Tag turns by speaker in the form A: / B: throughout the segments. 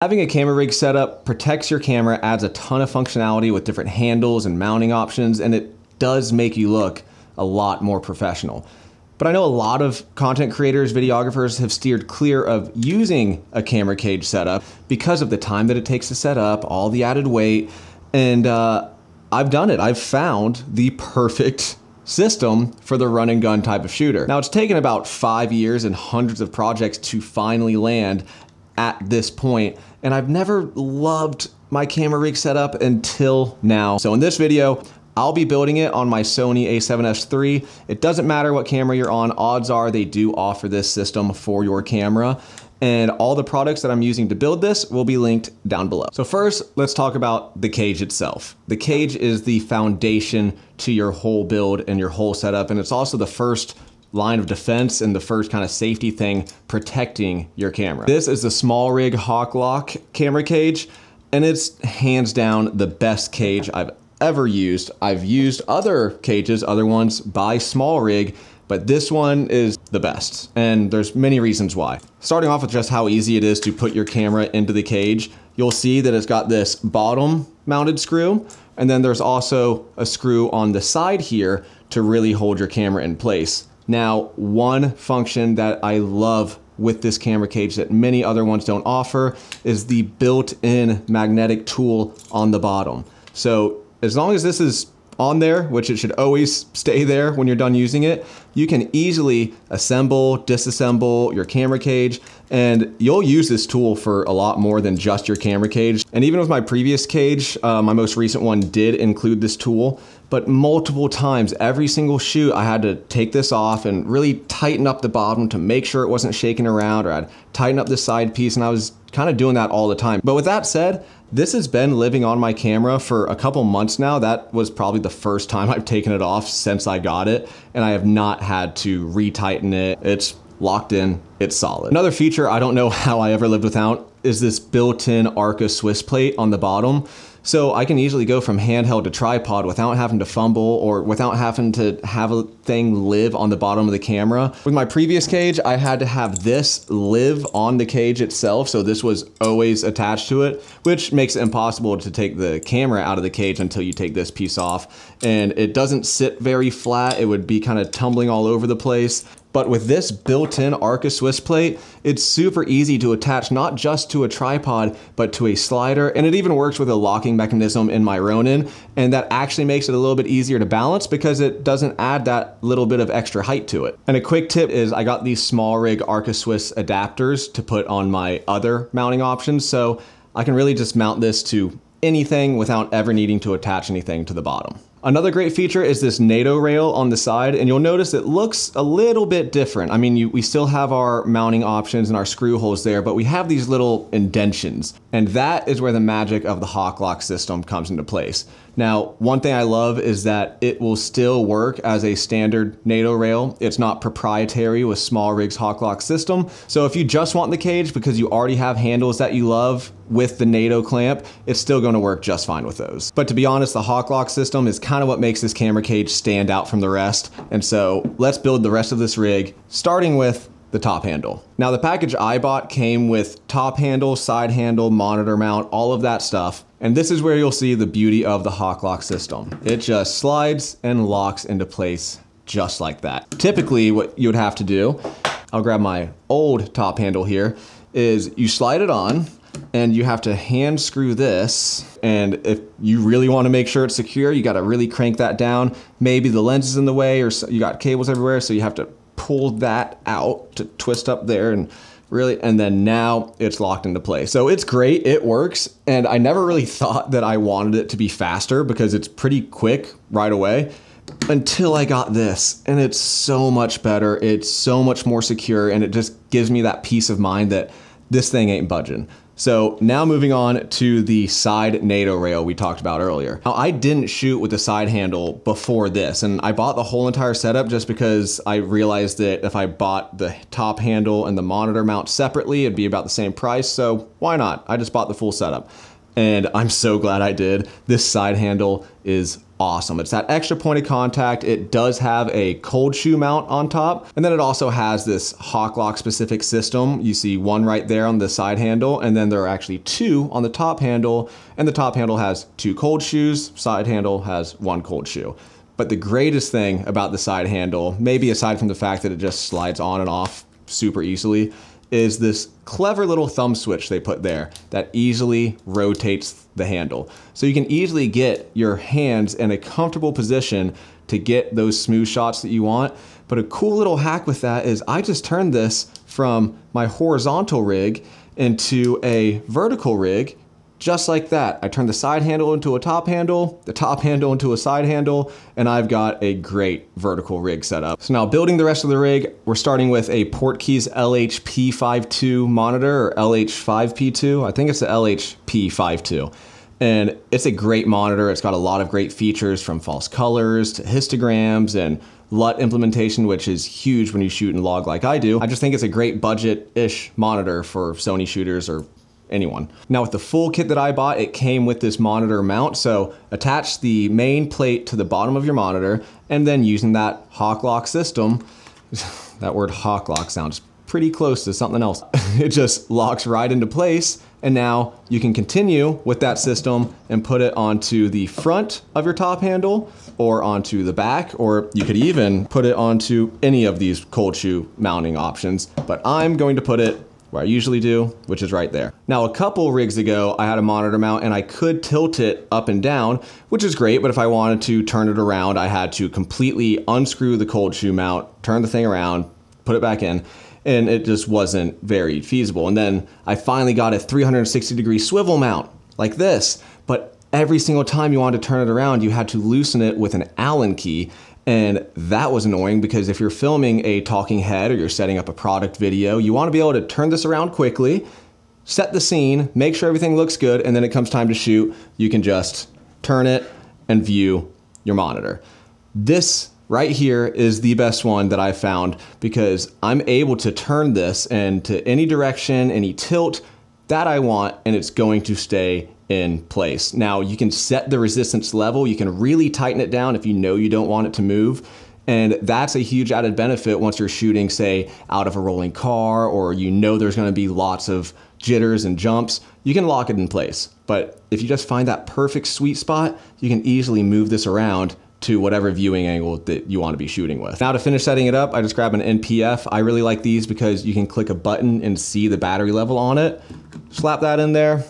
A: Having a camera rig setup protects your camera, adds a ton of functionality with different handles and mounting options, and it does make you look a lot more professional. But I know a lot of content creators, videographers have steered clear of using a camera cage setup because of the time that it takes to set up, all the added weight, and I've done it. I've found the perfect system for the run and gun type of shooter. Now, it's taken about 5 years and hundreds of projects to finally land at this point, and I've never loved my camera rig setup until now. So in this video, I'll be building it on my Sony a7S III. It doesn't matter what camera you're on, odds are they do offer this system for your camera. And all the products that I'm using to build this will be linked down below. So first, let's talk about the cage itself. The cage is the foundation to your whole build and your whole setup, and it's also the first line of defense and the first kind of safety thing protecting your camera. This is the Smallrig Hawklock camera cage, and it's hands down the best cage I've ever used. I've used other cages, other ones by Smallrig, but this one is the best, and there's many reasons why. Starting off with just how easy it is to put your camera into the cage, you'll see that it's got this bottom mounted screw, and then there's also a screw on the side here to really hold your camera in place. Now, one function that I love with this camera cage that many other ones don't offer is the built-in magnetic tool on the bottom. So as long as this is on there, which it should always stay there when you're done using it, you can easily assemble, disassemble your camera cage, and you'll use this tool for a lot more than just your camera cage. And even with my previous cage, my most recent one did include this tool, but multiple times, every single shoot, I had to take this off and really tighten up the bottom to make sure it wasn't shaking around, or I'd tighten up the side piece, and I was kind of doing that all the time. But with that said, this has been living on my camera for a couple months now. That was probably the first time I've taken it off since I got it, and I have not had to retighten it. It's locked in, it's solid. Another feature I don't know how I ever lived without is this built-in Arca Swiss plate on the bottom. So I can easily go from handheld to tripod without having to fumble or without having to have a thing live on the bottom of the camera. With my previous cage, I had to have this live on the cage itself, so this was always attached to it, which makes it impossible to take the camera out of the cage until you take this piece off. And it doesn't sit very flat, it would be kind of tumbling all over the place. But with this built-in Arca Swiss plate, it's super easy to attach not just to a tripod, but to a slider. And it even works with a locking mechanism in my Ronin. And that actually makes it a little bit easier to balance because it doesn't add that little bit of extra height to it. And a quick tip is I got these Smallrig Arca Swiss adapters to put on my other mounting options. So I can really just mount this to anything without ever needing to attach anything to the bottom. Another great feature is this NATO rail on the side, and you'll notice it looks a little bit different. I mean, we still have our mounting options and our screw holes there, but we have these little indentions, and that is where the magic of the HawkLock system comes into place. Now, one thing I love is that it will still work as a standard NATO rail. It's not proprietary with Smallrig's HawkLock system. So if you just want the cage because you already have handles that you love with the NATO clamp, it's still going to work just fine with those. But to be honest, the HawkLock system is kind of what makes this camera cage stand out from the rest. And so let's build the rest of this rig, starting with the top handle. Now, the package I bought came with top handle, side handle, monitor mount, all of that stuff. And this is where you'll see the beauty of the HawkLock system. It just slides and locks into place just like that. Typically, what you would have to do, I'll grab my old top handle here, is you slide it on and you have to hand screw this. And if you really want to make sure it's secure, you got to really crank that down. Maybe the lens is in the way or you got cables everywhere, so you have to pull that out to twist up there and really, and then now it's locked into place. So it's great, it works, and I never really thought that I wanted it to be faster because it's pretty quick right away until I got this, and it's so much better, it's so much more secure, and it just gives me that peace of mind that this thing ain't budging. So now moving on to the side NATO rail we talked about earlier. Now, I didn't shoot with the side handle before this, and I bought the whole entire setup just because I realized that if I bought the top handle and the monitor mount separately, it'd be about the same price, so why not? I just bought the full setup. and I'm so glad I did. This side handle is awesome. It's that extra point of contact. It does have a cold shoe mount on top, and then it also has this HawkLock specific system. You see one right there on the side handle, and then there are actually two on the top handle, and the top handle has two cold shoes, side handle has one cold shoe. But the greatest thing about the side handle, maybe aside from the fact that it just slides on and off super easily, is this clever little thumb switch they put there that easily rotates the handle. So you can easily get your hands in a comfortable position to get those smooth shots that you want. But a cool little hack with that is I just turned this from my horizontal rig into a vertical rig, just like that. I turned the side handle into a top handle, the top handle into a side handle, and I've got a great vertical rig set up. So now building the rest of the rig, we're starting with a Portkeys LHP52 monitor, or LH5P2. I think it's the LHP52. And it's a great monitor. It's got a lot of great features, from false colors to histograms and LUT implementation, which is huge when you shoot in log like I do. I just think it's a great budget-ish monitor for Sony shooters or anyone. Now with the full kit that I bought, it came with this monitor mount. So attach the main plate to the bottom of your monitor, and then using that HawkLock system, that word HawkLock sounds pretty close to something else. It just locks right into place, and now you can continue with that system and put it onto the front of your top handle or onto the back, or you could even put it onto any of these cold shoe mounting options. But I'm going to put it where I usually do, which is right there. Now, a couple rigs ago, I had a monitor mount and I could tilt it up and down, which is great, but if I wanted to turn it around, I had to completely unscrew the cold shoe mount, turn the thing around, put it back in, and it just wasn't very feasible. And then I finally got a 360-degree swivel mount like this, but every single time you wanted to turn it around, you had to loosen it with an Allen key. And that was annoying, because if you're filming a talking head or you're setting up a product video, you want to be able to turn this around quickly, set the scene, make sure everything looks good, and then it comes time to shoot, you can just turn it and view your monitor. This right here is the best one that I found, because I'm able to turn this into any direction, any tilt that I want, and it's going to stay in place. Now you can set the resistance level, you can really tighten it down if you know you don't want it to move. And that's a huge added benefit once you're shooting, say, out of a rolling car, or you know there's gonna be lots of jitters and jumps, you can lock it in place. But if you just find that perfect sweet spot, you can easily move this around to whatever viewing angle that you want to be shooting with. Now to finish setting it up, I just grab an NPF. I really like these because you can click a button and see the battery level on it. Slap that in there.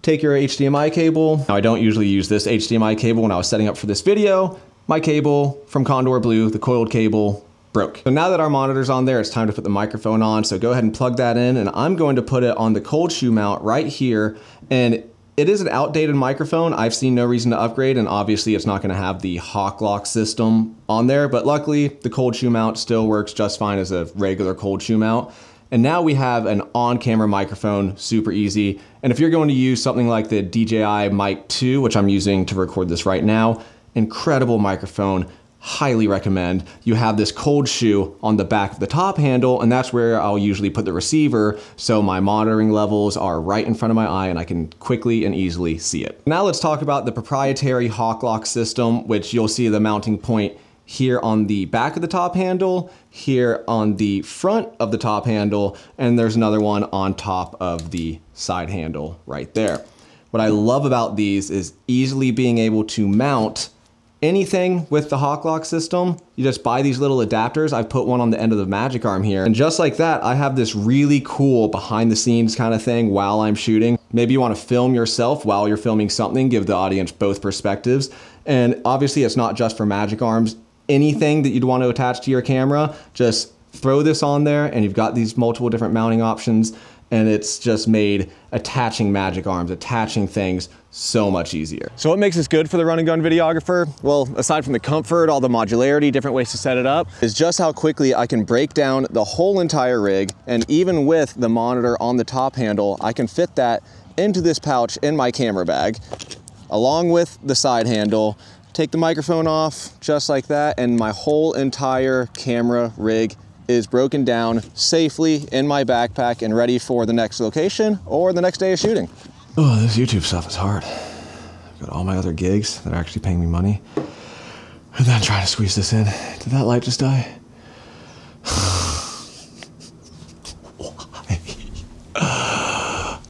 A: Take your HDMI cable. Now I don't usually use this HDMI cable when I was setting up for this video. My cable from Condor Blue, the coiled cable, broke. So now that our monitor's on there, it's time to put the microphone on. So go ahead and plug that in, and I'm going to put it on the cold shoe mount right here. And it is an outdated microphone. I've seen no reason to upgrade, and obviously it's not gonna have the HawkLock system on there, but luckily the cold shoe mount still works just fine as a regular cold shoe mount. And now we have an on-camera microphone, super easy. And if you're going to use something like the DJI Mic 2, which I'm using to record this right now, incredible microphone, highly recommend. You have this cold shoe on the back of the top handle, and that's where I'll usually put the receiver, so my monitoring levels are right in front of my eye and I can quickly and easily see it. Now let's talk about the proprietary HawkLock system, which you'll see the mounting point here on the back of the top handle, here on the front of the top handle, and there's another one on top of the side handle right there. What I love about these is easily being able to mount anything with the HawkLock system. You just buy these little adapters. I've put one on the end of the magic arm here, and just like that, I have this really cool behind the scenes kind of thing while I'm shooting. Maybe you want to film yourself while you're filming something, give the audience both perspectives. And obviously it's not just for magic arms. Anything that you'd want to attach to your camera, just throw this on there and you've got these multiple different mounting options, and it's just made attaching magic arms, attaching things so much easier. So what makes this good for the run and gun videographer? Well, aside from the comfort, all the modularity, different ways to set it up, is just how quickly I can break down the whole entire rig. And even with the monitor on the top handle, I can fit that into this pouch in my camera bag, along with the side handle. Take the microphone off just like that, and my whole entire camera rig is broken down safely in my backpack and ready for the next location or the next day of shooting. Oh, this YouTube stuff is hard. I've got all my other gigs that are actually paying me money. And then trying to squeeze this in. Did that light just die?